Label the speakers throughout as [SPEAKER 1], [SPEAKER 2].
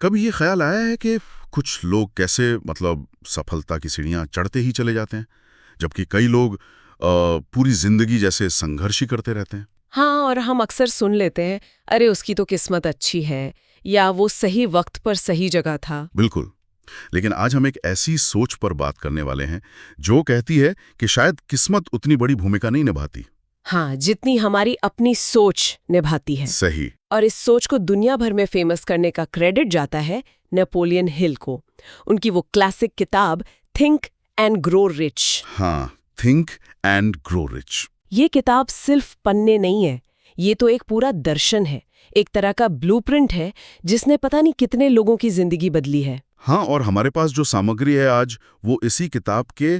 [SPEAKER 1] कभी ये ख्याल आया है कि कुछ लोग कैसे मतलब सफलता की सीढ़ियां चढ़ते ही चले जाते हैं, जबकि कई लोग पूरी जिंदगी जैसे संघर्ष ही करते रहते हैं?
[SPEAKER 2] हाँ, और हम अक्सर सुन लेते हैं, अरे उसकी तो किस्मत अच्छी है, या वो सही वक्त पर सही जगह था।
[SPEAKER 1] बिल्कुल। लेकिन आज हम एक ऐसी सोच पर बात करने वाले हैं जो कहती है कि शायद किस्मत उतनी बड़ी भूमिका नहीं निभाती।
[SPEAKER 2] हाँ, जितनी हमारी अपनी सोच निभाती है।
[SPEAKER 1] सही।
[SPEAKER 2] और इस सोच को दुनिया भर में फेमस करने का क्रेडिट जाता है नेपोलियन हिल को। उनकी वो क्लासिक किताब थिंक एंड ग्रो रिच।
[SPEAKER 1] हाँ, थिंक एंड ग्रो रिच।
[SPEAKER 2] ये किताब सिर्फ पन्ने नहीं है, ये तो एक पूरा दर्शन है, एक तरह का ब्लूप्रिंट है जिसने पता नहीं कितने लोगों की जिंदगी बदली है।
[SPEAKER 1] हाँ, और हमारे पास जो सामग्री है आज, वो इसी किताब के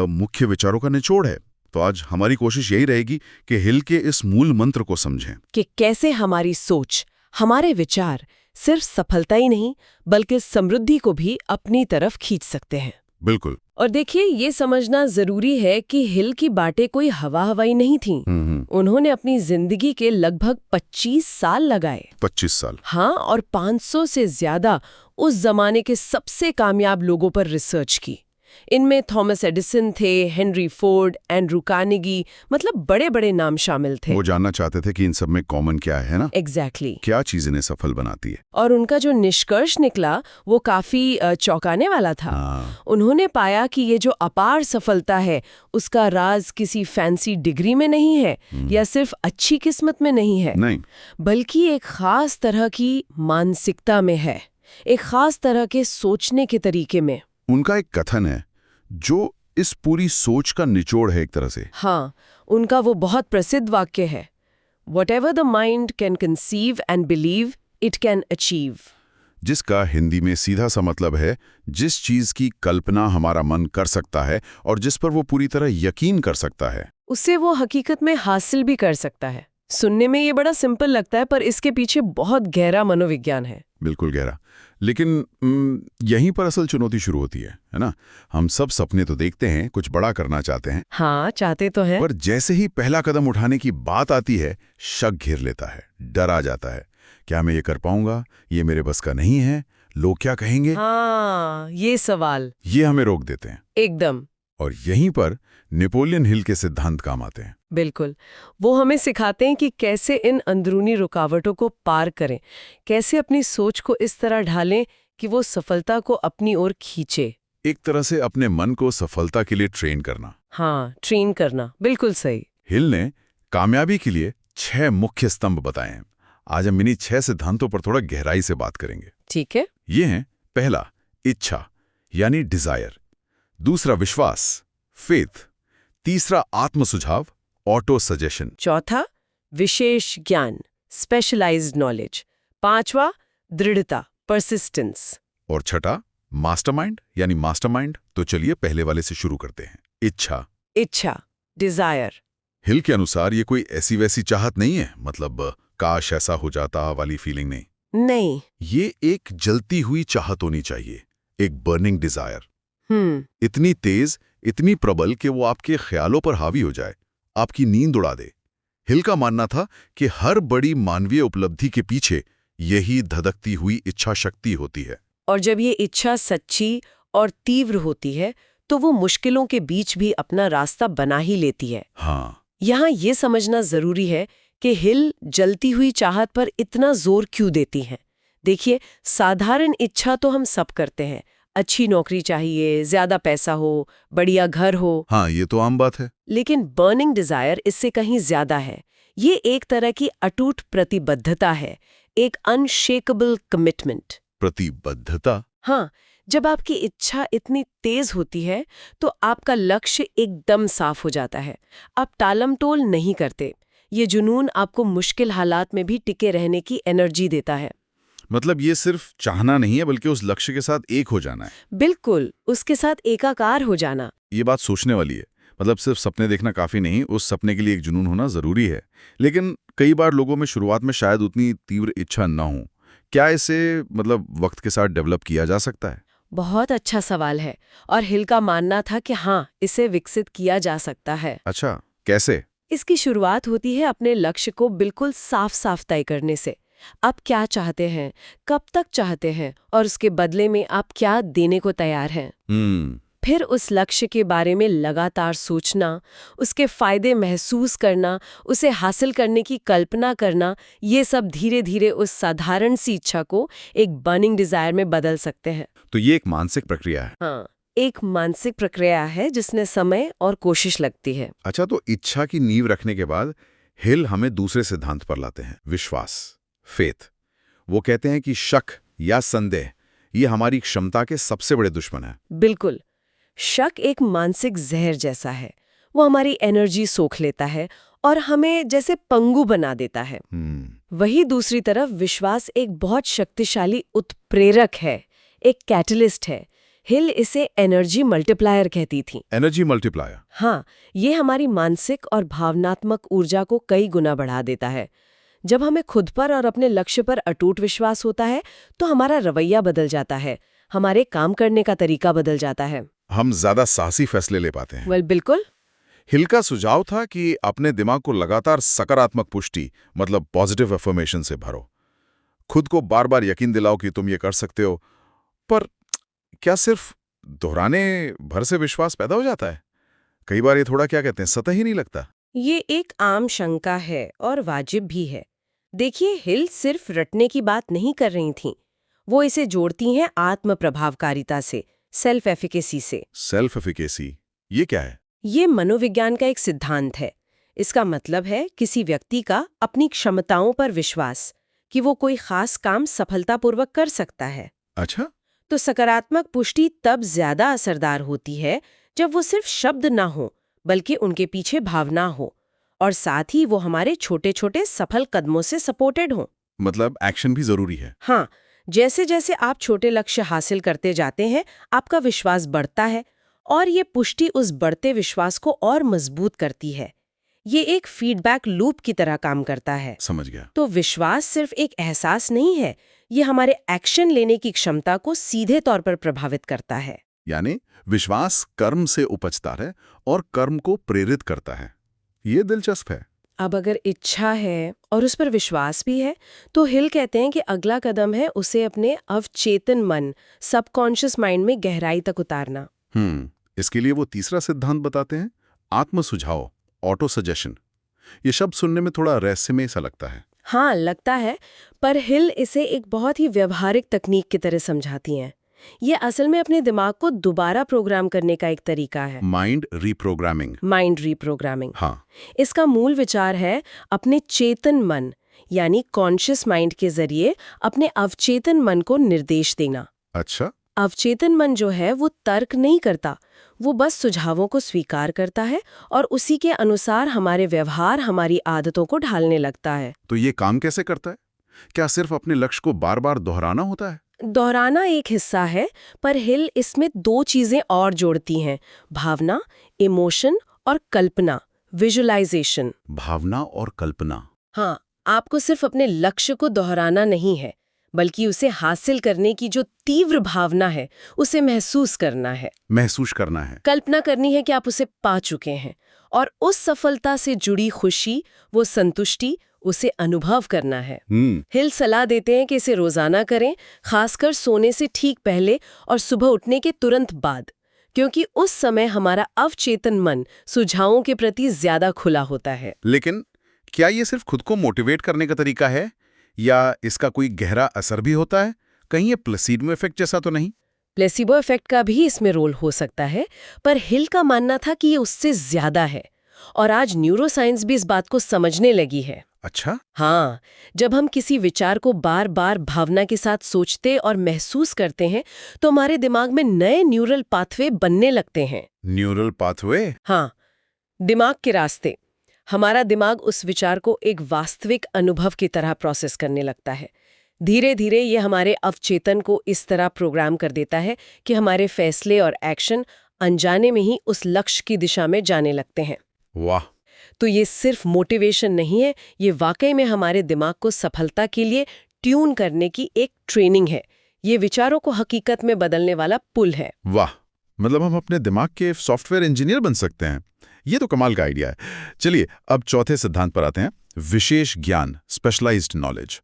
[SPEAKER 1] मुख्य विचारों का निचोड़ है। तो आज हमारी कोशिश यही रहेगी कि हिल के इस मूल मंत्र को समझें
[SPEAKER 2] कि कैसे हमारी सोच, हमारे विचार सिर्फ सफलता ही नहीं बल्कि समृद्धि को भी अपनी तरफ खींच सकते हैं।
[SPEAKER 1] बिल्कुल।
[SPEAKER 2] और देखिए, ये समझना जरूरी है कि हिल की बातें कोई हवा हवाई नहीं थीं। उन्होंने अपनी जिंदगी के लगभग 25 साल लगाए।
[SPEAKER 1] 25 साल।
[SPEAKER 2] हाँ, और 500 से ज्यादा उस जमाने के सबसे कामयाब लोगों पर रिसर्च की। इनमें थॉमस एडिसन थे, हेनरी फोर्ड, एंड्रू कार्नेगी, मतलब बड़े बड़े नाम शामिल थे।
[SPEAKER 1] वो जानना चाहते थे कि इन सब में कॉमन क्या है ना?
[SPEAKER 2] एग्जैक्टली।
[SPEAKER 1] क्या चीज इन्हें सफल बनाती है?
[SPEAKER 2] और उनका जो निष्कर्ष निकला वो काफी चौंकाने वाला था। उन्होंने पाया कि ये जो अपार सफलता है उसका राज किसी फैंसी डिग्री में नहीं है या सिर्फ अच्छी किस्मत में नहीं है,
[SPEAKER 1] नहीं,
[SPEAKER 2] बल्कि एक खास तरह की मानसिकता में है, एक खास तरह के सोचने के तरीके में।
[SPEAKER 1] उनका एक कथन है जो इस पूरी सोच का निचोड़ है एक तरह से।
[SPEAKER 2] हाँ, उनका वो बहुत प्रसिद्ध वाक्य है, Whatever the mind can conceive and believe, it can achieve.
[SPEAKER 1] जिसका हिंदी में सीधा सा मतलब है, जिस चीज की कल्पना हमारा मन कर सकता है और जिस पर वो पूरी तरह यकीन कर सकता है,
[SPEAKER 2] उससे वो हकीकत में हासिल भी कर सकता है। सुनने में ये बड़ा सिंपल लगता है, पर इसके पीछे बहुत गहरा मनोविज्ञान है।
[SPEAKER 1] बिल्कुल गहरा। लेकिन यहीं पर असल चुनौती शुरू होती है ना? हम सब सपने तो देखते हैं, कुछ बड़ा करना चाहते हैं।
[SPEAKER 2] हाँ, चाहते तो हैं।
[SPEAKER 1] पर जैसे ही पहला कदम उठाने की बात आती है, शक घेर लेता है, डर आ जाता है। क्या मैं ये कर पाऊंगा? ये मेरे बस का नहीं है। लोग क्या कहेंगे?
[SPEAKER 2] हाँ, ये सवाल
[SPEAKER 1] ये हमें रोक देते हैं।
[SPEAKER 2] एकदम।
[SPEAKER 1] और यहीं पर नेपोलियन हिल के सिद्धांत काम आते हैं।
[SPEAKER 2] बिल्कुल। वो हमें सिखाते हैं कि कैसे इन अंदरूनी रुकावटों को पार करें, कैसे अपनी सोच को इस तरह ढालें कि वो सफलता को अपनी ओर खींचे।
[SPEAKER 1] एक तरह से अपने मन को सफलता के लिए ट्रेन करना।
[SPEAKER 2] हाँ, ट्रेन करना, बिल्कुल सही।
[SPEAKER 1] हिल ने कामयाबी के लिए 6 मुख्य स्तंभ बताए हैं। आज हम इन्हीं 6 सिद्धांतों पर थोड़ा गहराई से बात करेंगे।
[SPEAKER 2] ठीक है।
[SPEAKER 1] ये हैं, पहला इच्छा यानी डिजायर, दूसरा विश्वास फेथ, तीसरा आत्म सुझाव ऑटो सजेशन,
[SPEAKER 2] चौथा विशेष ज्ञान स्पेशलाइज्ड नॉलेज, पांचवा दृढ़ता परसिस्टेंस,
[SPEAKER 1] और छठा मास्टरमाइंड यानी मास्टरमाइंड। तो चलिए पहले वाले से शुरू करते हैं।
[SPEAKER 2] इच्छा डिजायर।
[SPEAKER 1] हिल के अनुसार ये कोई ऐसी वैसी चाहत नहीं है, मतलब काश ऐसा हो जाता वाली फीलिंग नहीं। ये एक जलती हुई चाहत होनी चाहिए, एक बर्निंग डिजायर। इतनी तेज, इतनी प्रबल कि वो आपके ख्यालों पर हावी हो जाए, आपकी नींद उड़ा दे। हिल का मानना था कि हर बड़ी मानवीय उपलब्धि के पीछे यही धधकती हुई इच्छा शक्ति होती है।
[SPEAKER 2] और जब ये इच्छा सच्ची और तीव्र होती है तो वो मुश्किलों के बीच भी अपना रास्ता बना ही लेती है।
[SPEAKER 1] हाँ,
[SPEAKER 2] यहाँ ये समझना जरूरी है कि हिल जलती हुई चाहत पर इतना जोर क्यों देती हैं। देखिए, साधारण इच्छा तो हम सब करते हैं, अच्छी नौकरी चाहिए, ज्यादा पैसा हो, बढ़िया घर हो।
[SPEAKER 1] हाँ, ये तो आम बात है।
[SPEAKER 2] लेकिन बर्निंग डिजायर इससे कहीं ज्यादा है। ये एक तरह की अटूट प्रतिबद्धता है, एक अनशेकेबल कमिटमेंट।
[SPEAKER 1] प्रतिबद्धता?
[SPEAKER 2] हाँ, जब आपकी इच्छा इतनी तेज होती है तो आपका लक्ष्य एकदम साफ हो जाता है। आप टालमटोल नहीं करते। ये जुनून आपको मुश्किल हालात में भी टिके रहने की एनर्जी देता है।
[SPEAKER 1] मतलब ये सिर्फ चाहना नहीं है, बल्कि उस लक्ष्य के साथ एक हो जाना है।
[SPEAKER 2] बिल्कुल, उसके साथ एकाकार हो जाना।
[SPEAKER 1] ये बात सोचने वाली है। मतलब सिर्फ सपने देखना काफी नहीं, उस सपने के लिए एक जुनून होना जरूरी है। लेकिन कई बार लोगों में शुरुआत में शायद उतनी तीव्र इच्छा न हो। क्या इसे मतलब वक्त के साथ डेवलप किया जा सकता है?
[SPEAKER 2] बहुत अच्छा सवाल है, और हिल का मानना था कि हाँ, इसे विकसित किया जा सकता है।
[SPEAKER 1] अच्छा, कैसे?
[SPEAKER 2] इसकी शुरुआत होती है अपने लक्ष्य को बिल्कुल साफ साफ तय करने से। आप क्या चाहते हैं, कब तक चाहते हैं और उसके बदले में आप क्या देने को तैयार हैं। फिर उस लक्ष्य के बारे में लगातार सोचना, उसके फायदे महसूस करना, उसे हासिल करने की कल्पना करना, ये सब धीरे धीरे उस साधारण सी इच्छा को एक बर्निंग डिजायर में बदल सकते हैं।
[SPEAKER 1] तो ये एक मानसिक प्रक्रिया है।
[SPEAKER 2] हाँ, एक मानसिक प्रक्रिया है जिसमें समय और कोशिश लगती है।
[SPEAKER 1] अच्छा, तो इच्छा की नींव रखने के बाद हिल हमें दूसरे सिद्धांत पर लाते हैं, विश्वास, फेथ। वो कहते हैं कि शक या संदेह ये हमारी क्षमता के सबसे बड़े दुश्मन है।
[SPEAKER 2] बिल्कुल। शक एक मानसिक जहर जैसा है। वो हमारी एनर्जी सोख लेता है और हमें जैसे पंगु बना देता है। वही दूसरी तरफ विश्वास एक बहुत शक्तिशाली उत्प्रेरक है, एक कैटलिस्ट है। हिल इसे एनर्जी मल्टीप्लायर कहती थी।
[SPEAKER 1] Energy multiplier?
[SPEAKER 2] हाँ, ये हमारी मानसिक और भावनात्मक ऊर्जा को कई गुना बढ़ा देता है। जब हमें खुद पर और अपने लक्ष्य पर अटूट विश्वास होता है तो हमारा रवैया बदल जाता है, हमारे काम करने का तरीका बदल जाता है।
[SPEAKER 1] हम ज्यादा साहसी फैसले ले पाते हैं।
[SPEAKER 2] बिल्कुल।
[SPEAKER 1] हिल का सुझाव था कि अपने दिमाग को लगातार सकारात्मक पुष्टि, मतलब पॉजिटिव अफर्मेशन से भरो। खुद को बार बार यकीन दिलाओ कि तुम ये कर सकते हो। पर क्या सिर्फ दोहराने भर से विश्वास पैदा हो जाता है? कई बार ये थोड़ा, क्या कहते हैं, सतही नहीं लगता।
[SPEAKER 2] ये एक आम शंका है और वाजिब भी है। देखिए, हिल सिर्फ रटने की बात नहीं कर रही थीं। वो इसे जोड़ती हैं आत्म प्रभावकारिता से, सेल्फ एफिकेसी से।
[SPEAKER 1] सेल्फ एफिकेसी, ये क्या है?
[SPEAKER 2] ये मनोविज्ञान का एक सिद्धांत है। इसका मतलब है किसी व्यक्ति का अपनी क्षमताओं पर विश्वास, कि वो कोई खास काम सफलतापूर्वक कर सकता है।
[SPEAKER 1] अच्छा।
[SPEAKER 2] तो सकारात्मक पुष्टि तब ज्यादा असरदार होती है जब वो सिर्फ शब्द ना हो, बल्कि उनके पीछे भावना हो, और साथ ही वो हमारे छोटे छोटे सफल कदमों से सपोर्टेड हो।
[SPEAKER 1] मतलब एक्शन भी जरूरी है।
[SPEAKER 2] हाँ, जैसे जैसे आप छोटे लक्ष्य हासिल करते जाते हैं, आपका विश्वास बढ़ता है और ये पुष्टि उस बढ़ते विश्वास को और मजबूत करती है। ये एक फीडबैक लूप की तरह काम करता है।
[SPEAKER 1] समझ गया।
[SPEAKER 2] तो विश्वास सिर्फ एक एहसास नहीं है, ये हमारे एक्शन लेने की क्षमता को सीधे तौर पर प्रभावित करता है।
[SPEAKER 1] यानी विश्वास कर्म से उपजता है और कर्म को प्रेरित करता है। ये दिलचस्प है।
[SPEAKER 2] अब अगर इच्छा है और उस पर विश्वास भी है, तो हिल कहते हैं कि अगला कदम है उसे अपने अवचेतन मन, सबकॉन्शियस माइंड में गहराई तक उतारना।
[SPEAKER 1] इसके लिए वो तीसरा सिद्धांत बताते हैं, आत्म सुझाव, ऑटो सजेशन। ये शब्द सुनने में थोड़ा रहस्यमय सा लगता है।
[SPEAKER 2] हाँ, लगता है, पर हिल इसे एक बहुत ही व्यवहारिक तकनीक की तरह समझाती हैं। ये असल में अपने दिमाग को दोबारा प्रोग्राम करने का एक तरीका है।
[SPEAKER 1] Mind reprogramming.
[SPEAKER 2] Mind reprogramming.
[SPEAKER 1] हाँ।
[SPEAKER 2] इसका मूल विचार है अपने चेतन मन, यानी कॉन्शियस माइंड के जरिए अपने अवचेतन मन को निर्देश देना।
[SPEAKER 1] अच्छा।
[SPEAKER 2] अवचेतन मन जो है वो तर्क नहीं करता, वो बस सुझावों को स्वीकार करता है और उसी के अनुसार हमारे व्यवहार, हमारी आदतों को ढालने लगता है।
[SPEAKER 1] तो ये काम कैसे करता है? क्या सिर्फ अपने लक्ष्य को बार बार दोहराना होता है?
[SPEAKER 2] दोहराना एक हिस्सा है, पर हिल इसमें दो चीजें और जोड़ती हैं, भावना, इमोशन, और कल्पना, विजुअलाइजेशन।
[SPEAKER 1] भावना और कल्पना।
[SPEAKER 2] हाँ, आपको सिर्फ अपने लक्ष्य को दोहराना नहीं है, बल्कि उसे हासिल करने की जो तीव्र भावना है उसे महसूस करना है।
[SPEAKER 1] महसूस करना है।
[SPEAKER 2] कल्पना करनी है कि आप उसे पा चुके हैं, और उस सफलता से जुड़ी खुशी, वो संतुष्टि, उसे अनुभव करना है। हिल सलाह देते हैं कि इसे रोजाना करें, खासकर सोने से ठीक पहले और सुबह उठने के तुरंत बाद, क्योंकि उस समय हमारा अवचेतन मन सुझावों के प्रति ज्यादा खुला होता है।
[SPEAKER 1] लेकिन क्या ये सिर्फ खुद को मोटिवेट करने का तरीका है, या इसका कोई गहरा असर भी होता है? कहीं ये प्लेसीबो इफेक्ट जैसा तो नहीं?
[SPEAKER 2] प्लेसीबो इफेक्ट का भी इसमें रोल हो सकता है, पर हिल का मानना था कि ये उससे ज्यादा है, और आज न्यूरोसाइंस भी इस बात को समझने लगी है।
[SPEAKER 1] अच्छा।
[SPEAKER 2] हाँ, जब हम किसी विचार को बार बार भावना के साथ सोचते और महसूस करते हैं, तो हमारे दिमाग में नए न्यूरल पाथवे बनने लगते हैं।
[SPEAKER 1] Neural pathway?
[SPEAKER 2] हाँ, दिमाग के रास्ते। हमारा दिमाग उस विचार को एक वास्तविक अनुभव की तरह प्रोसेस करने लगता है। धीरे धीरे ये हमारे अवचेतन को इस तरह प्रोग्राम कर देता है कि हमारे फैसले और एक्शन अनजाने में ही उस लक्ष्य की दिशा में जाने लगते हैं।
[SPEAKER 1] वाह!
[SPEAKER 2] तो ये सिर्फ मोटिवेशन नहीं है, ये वाकई में हमारे दिमाग को सफलता के लिए ट्यून करने की एक ट्रेनिंग है। ये विचारों को हकीकत में बदलने वाला पुल है।
[SPEAKER 1] वाह! मतलब हम अपने दिमाग के सॉफ्टवेयर इंजीनियर बन सकते हैं। ये तो कमाल का आइडिया है। चलिए अब चौथे सिद्धांत पर आते हैं, विशेष ज्ञान, स्पेशलाइज्ड नॉलेज।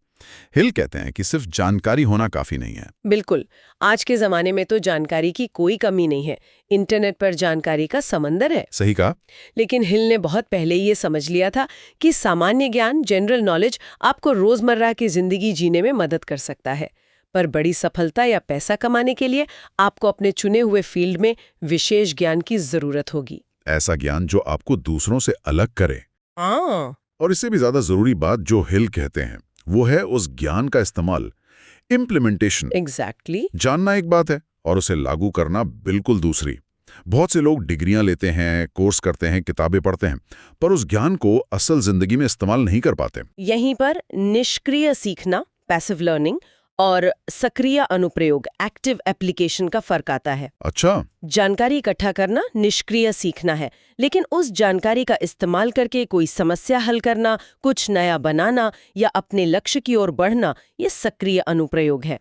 [SPEAKER 1] हिल कहते हैं कि सिर्फ जानकारी होना काफी नहीं है।
[SPEAKER 2] बिल्कुल। आज के जमाने में तो जानकारी की कोई कमी नहीं है। इंटरनेट पर जानकारी का समंदर है।
[SPEAKER 1] सही कहा।
[SPEAKER 2] लेकिन हिल ने बहुत पहले ये समझ लिया था कि सामान्य ज्ञान, जनरल नॉलेज, आपको रोजमर्रा की जिंदगी जीने में मदद कर सकता है, पर बड़ी सफलता या पैसा कमाने के लिए आपको अपने चुने हुए फील्ड में विशेष ज्ञान की जरूरत होगी।
[SPEAKER 1] ऐसा ज्ञान जो आपको दूसरों से अलग करे।
[SPEAKER 2] हाँ।
[SPEAKER 1] और इससे भी ज्यादा जरूरी बात जो हिल कहते हैं वो है उस ज्ञान का इस्तेमाल, इम्प्लीमेंटेशन।
[SPEAKER 2] एग्जैक्टली।
[SPEAKER 1] जानना एक बात है और उसे लागू करना बिल्कुल दूसरी। बहुत से लोग डिग्रियां लेते हैं, कोर्स करते हैं, किताबें पढ़ते हैं, पर उस ज्ञान को असल जिंदगी में इस्तेमाल नहीं कर पाते।
[SPEAKER 2] यहीं पर निष्क्रिय सीखना, पैसिव लर्निंग, और सक्रिय अनुप्रयोग, एक्टिव एप्लीकेशन का फर्क आता है।
[SPEAKER 1] अच्छा।
[SPEAKER 2] जानकारी इकट्ठा करना निष्क्रिय सीखना है, लेकिन उस जानकारी का इस्तेमाल करके कोई समस्या हल करना, कुछ नया बनाना या अपने लक्ष्य की ओर बढ़ना, ये सक्रिय अनुप्रयोग है।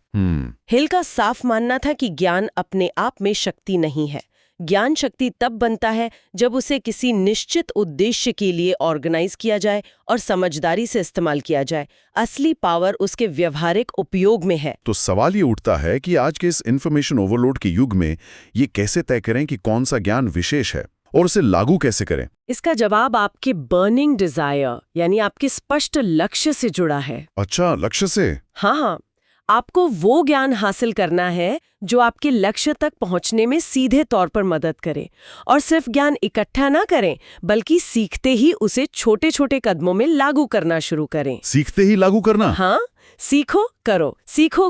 [SPEAKER 2] हिल का साफ मानना था कि ज्ञान अपने आप में शक्ति नहीं है। ज्ञान शक्ति तब बनता है जब उसे किसी निश्चित उद्देश्य के लिए ऑर्गेनाइज किया जाए और समझदारी से इस्तेमाल किया जाए। असली पावर उसके व्यवहारिक उपयोग में है।
[SPEAKER 1] तो सवाल ये उठता है कि आज के इस इंफॉर्मेशन ओवरलोड के युग में ये कैसे तय करें कि कौन सा ज्ञान विशेष है और उसे लागू कैसे करें?
[SPEAKER 2] इसका जवाब आपके बर्निंग डिजायर, यानी आपके स्पष्ट लक्ष्य से जुड़ा है।
[SPEAKER 1] अच्छा, लक्ष्य से?
[SPEAKER 2] हाँ, आपको वो ज्ञान हासिल करना है जो आपके लक्ष्य तक पहुंचने में सीधे तौर पर मदद करे। और सिर्फ ज्ञान इकट्ठा ना करें, बल्कि सीखते ही उसे छोटे छोटे कदमों में लागू करना शुरू करें।
[SPEAKER 1] सीखते ही लागू करना?
[SPEAKER 2] हाँ, सीखो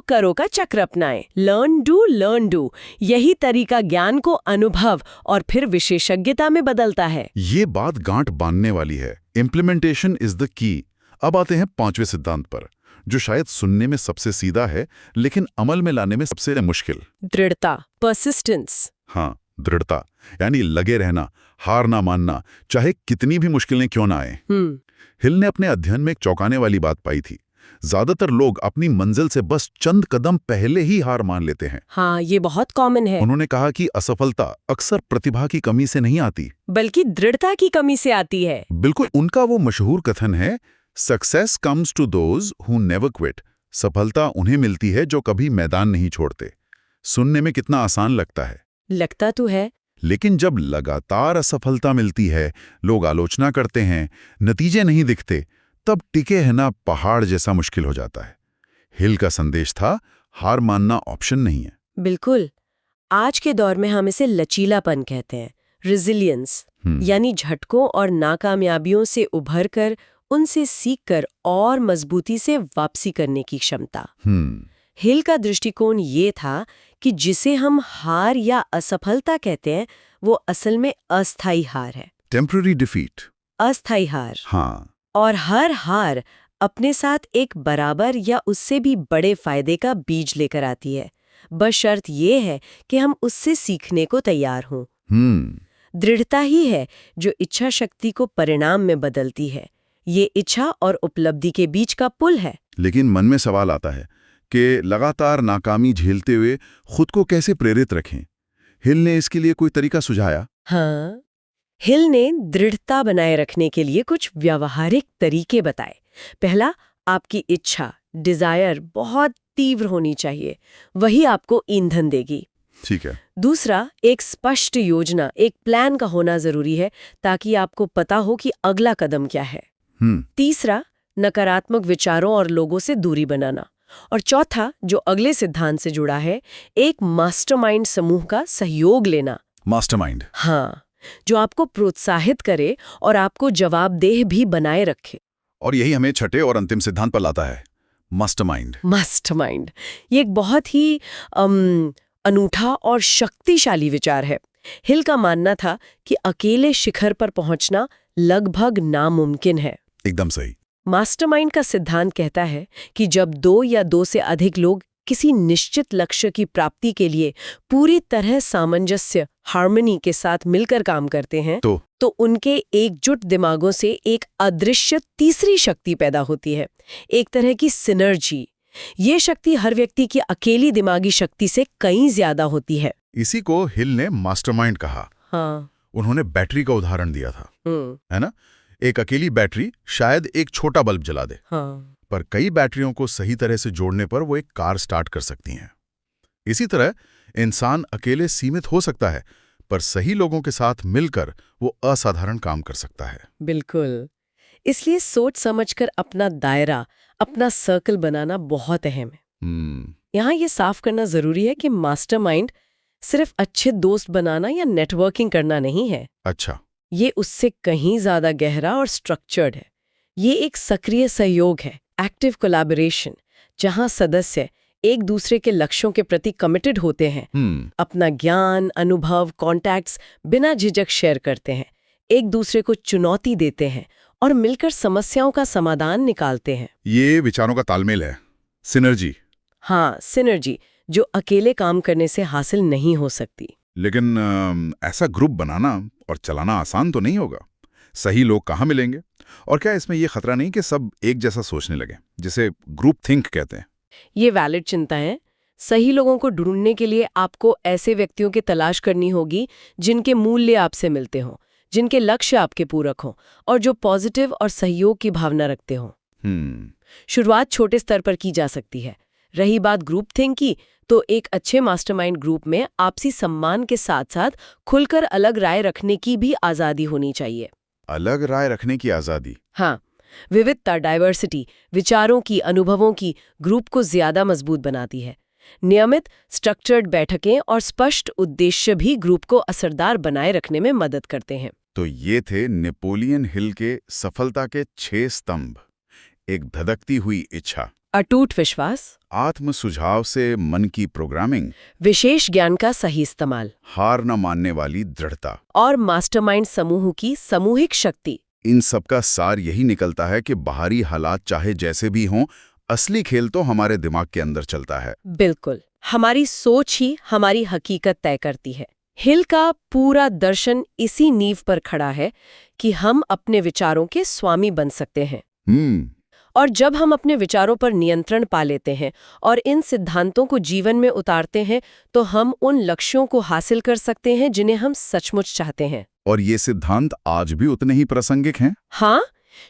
[SPEAKER 2] करो का चक्र अपनाएं। Learn do. यही तरीका ज्ञान को अनुभव और फिर विशेषज्ञता में बदलता है।
[SPEAKER 1] ये बात गांठ बांधने वाली है। Implementation is the key. अब आते हैं 5वें सिद्धांत पर, जो शायद सुनने में सबसे सीधा है लेकिन अमल में लाने में सबसे मुश्किल।
[SPEAKER 2] दृढ़ता, परसिस्टेंस।
[SPEAKER 1] हाँ, दृढ़ता यानी लगे रहना, हार ना मानना, चाहे कितनी भी मुश्किलें क्यों ना आए। हिल ने अपने अध्ययन में एक चौंकाने वाली बात पाई थी। ज्यादातर लोग अपनी मंजिल से बस चंद कदम पहले ही हार मान लेते हैं।
[SPEAKER 2] हाँ, ये बहुत कॉमन है।
[SPEAKER 1] उन्होंने कहा कि असफलता अक्सर प्रतिभा की कमी से नहीं आती,
[SPEAKER 2] बल्कि दृढ़ता की कमी से आती है।
[SPEAKER 1] बिल्कुल। उनका वो मशहूर कथन है, success comes to those who never quit. सफलता उन्हें मिलती है जो कभी मैदान नहीं छोड़ते। सुनने में कितना आसान लगता है।
[SPEAKER 2] लगता तो है,
[SPEAKER 1] लेकिन जब लगातार असफलता मिलती है, लोग आलोचना करते हैं, नतीजे नहीं दिखते, तब टिके रहना पहाड़ जैसा मुश्किल हो जाता है। हिल का संदेश था, हार मानना ऑप्शन नहीं है।
[SPEAKER 2] बिल्कुल। आज के दौर में हम इसे लचीलापन कहते हैं, रेजिलियंस, यानी झटकों और नाकामयाबियों से उभरकर, उनसे सीखकर और मजबूती से वापसी करने की क्षमता। हिल का दृष्टिकोण ये था कि जिसे हम हार या असफलता कहते हैं, वो असल में अस्थायी हार है।
[SPEAKER 1] Temporary defeat.
[SPEAKER 2] अस्थायी हार।
[SPEAKER 1] हाँ।
[SPEAKER 2] और हर हार अपने साथ एक बराबर या उससे भी बड़े फायदे का बीज लेकर आती है। बशर्त ये है कि हम उससे सीखने को तैयार हों। दृढ़ता ही है जो इच्छा शक्ति को परिणाम में बदलती है। ये इच्छा और उपलब्धि के बीच का पुल है।
[SPEAKER 1] लेकिन मन में सवाल आता है कि लगातार नाकामी झेलते हुए खुद को कैसे प्रेरित रखें? हिल ने इसके लिए कोई तरीका सुझाया?
[SPEAKER 2] हाँ, हिल ने दृढ़ता बनाए रखने के लिए कुछ व्यावहारिक तरीके बताए। पहला, आपकी इच्छा, डिजायर बहुत तीव्र होनी चाहिए, वही आपको ईंधन देगी।
[SPEAKER 1] ठीक है।
[SPEAKER 2] दूसरा, एक स्पष्ट योजना, एक प्लान का होना जरूरी है ताकि आपको पता हो कि अगला कदम क्या है। तीसरा, नकारात्मक विचारों और लोगों से दूरी बनाना। और चौथा, जो अगले सिद्धांत से जुड़ा है, एक मास्टरमाइंड समूह का सहयोग लेना।
[SPEAKER 1] मास्टरमाइंड?
[SPEAKER 2] हाँ, जो आपको प्रोत्साहित करे और आपको जवाबदेह भी बनाए रखे।
[SPEAKER 1] और यही हमें छठे और अंतिम सिद्धांत पर लाता है, मास्टरमाइंड।
[SPEAKER 2] मास्टरमाइंड ये एक बहुत ही अनूठा और शक्तिशाली विचार है। हिल का मानना था कि अकेले शिखर पर पहुंचना लगभग नामुमकिन है।
[SPEAKER 1] एकदम सही।
[SPEAKER 2] मास्टरमाइंड का सिद्धांत कहता है कि जब 2 या 2 से अधिक लोग किसी निश्चित लक्ष्य की प्राप्ति के लिए पूरी तरह सामंजस्य, हार्मनी के साथ मिलकर काम करते हैं, तो उनके एकजुट दिमागों से एक अदृश्य तीसरी शक्ति पैदा होती है, एक तरह की सिनर्जी। ये शक्ति हर व्यक्ति की अकेली दिमागी शक्ति से कहीं ज्यादा होती है।
[SPEAKER 1] इसी को हिल ने मास्टरमाइंड कहा।
[SPEAKER 2] हाँ।
[SPEAKER 1] उन्होंने बैटरी का उदाहरण दिया था, है ना? एक अकेली बैटरी शायद एक छोटा बल्ब जला दे,
[SPEAKER 2] हाँ।
[SPEAKER 1] पर कई बैटरियों को सही तरह से जोड़ने पर वो एक कार स्टार्ट कर सकती हैं। इसी तरह इंसान अकेले सीमित हो सकता है, पर सही लोगों के साथ मिलकर वो असाधारण काम कर सकता है।
[SPEAKER 2] बिल्कुल। इसलिए सोच समझकर अपना दायरा, अपना सर्कल बनाना बहुत अहम है। यहाँ ये साफ करना जरूरी है कि मास्टरमाइंड सिर्फ अच्छे दोस्त बनाना या नेटवर्किंग करना नहीं है।
[SPEAKER 1] अच्छा।
[SPEAKER 2] ये उससे कहीं ज्यादा गहरा और स्ट्रक्चर्ड है। ये एक सक्रिय सहयोग है, एक्टिव कोलैबोरेशन, जहां सदस्य एक दूसरे के लक्ष्यों के प्रति कमिटेड होते हैं, अपना ज्ञान, अनुभव, कॉन्टैक्ट्स बिना झिझक शेयर करते हैं, एक दूसरे को चुनौती देते हैं और मिलकर समस्याओं का समाधान निकालते हैं।
[SPEAKER 1] ये विचारों का तालमेल है, सिनर्जी।
[SPEAKER 2] हाँ, सिनर्जी, जो अकेले काम करने से हासिल नहीं हो सकती।
[SPEAKER 1] लेकिन ऐसा ग्रुप बनाना और चलाना आसान तो नहीं होगा। सही लोग कहाँ मिलेंगे? और क्या इसमें ये खतरा नहीं कि सब एक जैसा सोचने लगे, जिसे ग्रुप थिंक कहते हैं?
[SPEAKER 2] ये वैलिड चिंता है। सही लोगों को ढूंढने के लिए आपको ऐसे व्यक्तियों की तलाश करनी होगी जिनके मूल्य आपसे मिलते हों, जिनके लक्ष्य आपके पूरक हों और जो पॉजिटिव और सहयोग की भावना रखते हों। शुरुआत छोटे स्तर पर की जा सकती है। रही बात ग्रुप थिंक की, तो एक अच्छे मास्टरमाइंड ग्रुप में आपसी सम्मान के साथ साथ खुलकर अलग राय रखने की भी आज़ादी होनी चाहिए।
[SPEAKER 1] अलग राय रखने की आज़ादी?
[SPEAKER 2] हाँ, विविधता, डाइवर्सिटी, विचारों की, अनुभवों की ग्रुप को ज्यादा मजबूत बनाती है। नियमित स्ट्रक्चर्ड बैठकें और स्पष्ट उद्देश्य भी ग्रुप को असरदार बनाए रखने में मदद करते हैं।
[SPEAKER 1] तो ये थे नेपोलियन हिल के सफलता के 6 स्तंभ। एक धधकती हुई इच्छा,
[SPEAKER 2] अटूट विश्वास,
[SPEAKER 1] आत्म सुझाव से मन की प्रोग्रामिंग,
[SPEAKER 2] विशेष ज्ञान का सही इस्तेमाल,
[SPEAKER 1] हार न मानने वाली दृढ़ता
[SPEAKER 2] और मास्टरमाइंड समूह की सामूहिक शक्ति।
[SPEAKER 1] इन सब का सार यही निकलता है कि बाहरी हालात चाहे जैसे भी हों, असली खेल तो हमारे दिमाग के अंदर चलता है।
[SPEAKER 2] बिल्कुल, हमारी सोच ही हमारी हकीकत तय करती है। हिल का पूरा दर्शन इसी नींव पर खड़ा है कि हम अपने विचारों के स्वामी बन सकते हैं। और जब हम अपने विचारों पर नियंत्रण पा लेते हैं और इन सिद्धांतों को जीवन में उतारते हैं, तो हम उन लक्ष्यों को हासिल कर सकते हैं जिन्हें हम सचमुच चाहते हैं।
[SPEAKER 1] और ये सिद्धांत आज भी उतने ही प्रासंगिक हैं?
[SPEAKER 2] हाँ,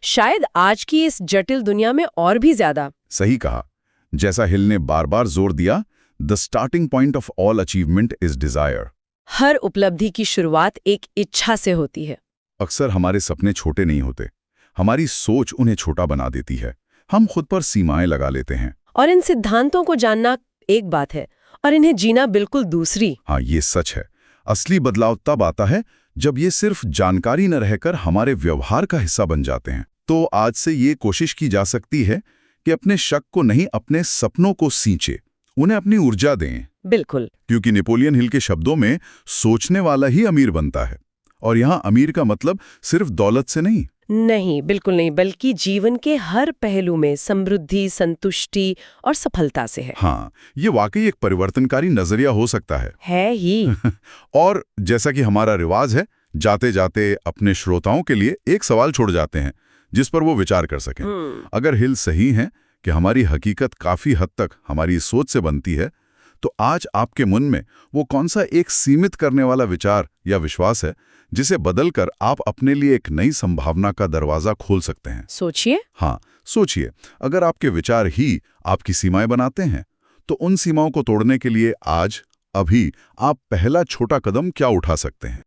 [SPEAKER 2] शायद आज की इस जटिल दुनिया में और भी ज्यादा।
[SPEAKER 1] सही कहा। जैसा हिल ने बार बार जोर दिया, the starting point of all achievement is desire.
[SPEAKER 2] हर उपलब्धि की शुरुआत एक इच्छा से होती है।
[SPEAKER 1] अक्सर हमारे सपने छोटे नहीं होते, हमारी सोच उन्हें छोटा बना देती है। हम खुद पर सीमाएं लगा लेते हैं।
[SPEAKER 2] और इन सिद्धांतों को जानना एक बात है और इन्हें जीना बिल्कुल दूसरी।
[SPEAKER 1] हाँ, ये सच है। असली बदलाव तब आता है जब ये सिर्फ जानकारी न रहकर हमारे व्यवहार का हिस्सा बन जाते हैं। तो आज से ये कोशिश की जा सकती है कि अपने शक को नहीं, अपने सपनों को सींचे, उन्हें अपनी ऊर्जा दें।
[SPEAKER 2] बिल्कुल।
[SPEAKER 1] क्योंकि नेपोलियन हिल के शब्दों में सोचने वाला ही अमीर बनता है। और यहाँ अमीर का मतलब सिर्फ दौलत से नहीं।
[SPEAKER 2] नहीं, बिल्कुल नहीं, बल्कि जीवन के हर पहलू में समृद्धि, संतुष्टि और सफलता से है।
[SPEAKER 1] हाँ, ये वाकई एक परिवर्तनकारी नजरिया हो सकता है
[SPEAKER 2] ही।
[SPEAKER 1] और जैसा कि हमारा रिवाज है, जाते जाते अपने श्रोताओं के लिए एक सवाल छोड़ जाते हैं जिस पर वो विचार कर सकें। अगर हिल सही है कि हमारी हकीकत काफी हद तक हमारी सोच से बनती है, तो आज आपके मन में वो कौन सा एक सीमित करने वाला विचार या विश्वास है जिसे बदलकर आप अपने लिए एक नई संभावना का दरवाजा खोल सकते हैं?
[SPEAKER 2] सोचिए।
[SPEAKER 1] हाँ, सोचिए। अगर आपके विचार ही आपकी सीमाएं बनाते हैं, तो उन सीमाओं को तोड़ने के लिए आज, अभी आप पहला छोटा कदम क्या उठा सकते हैं?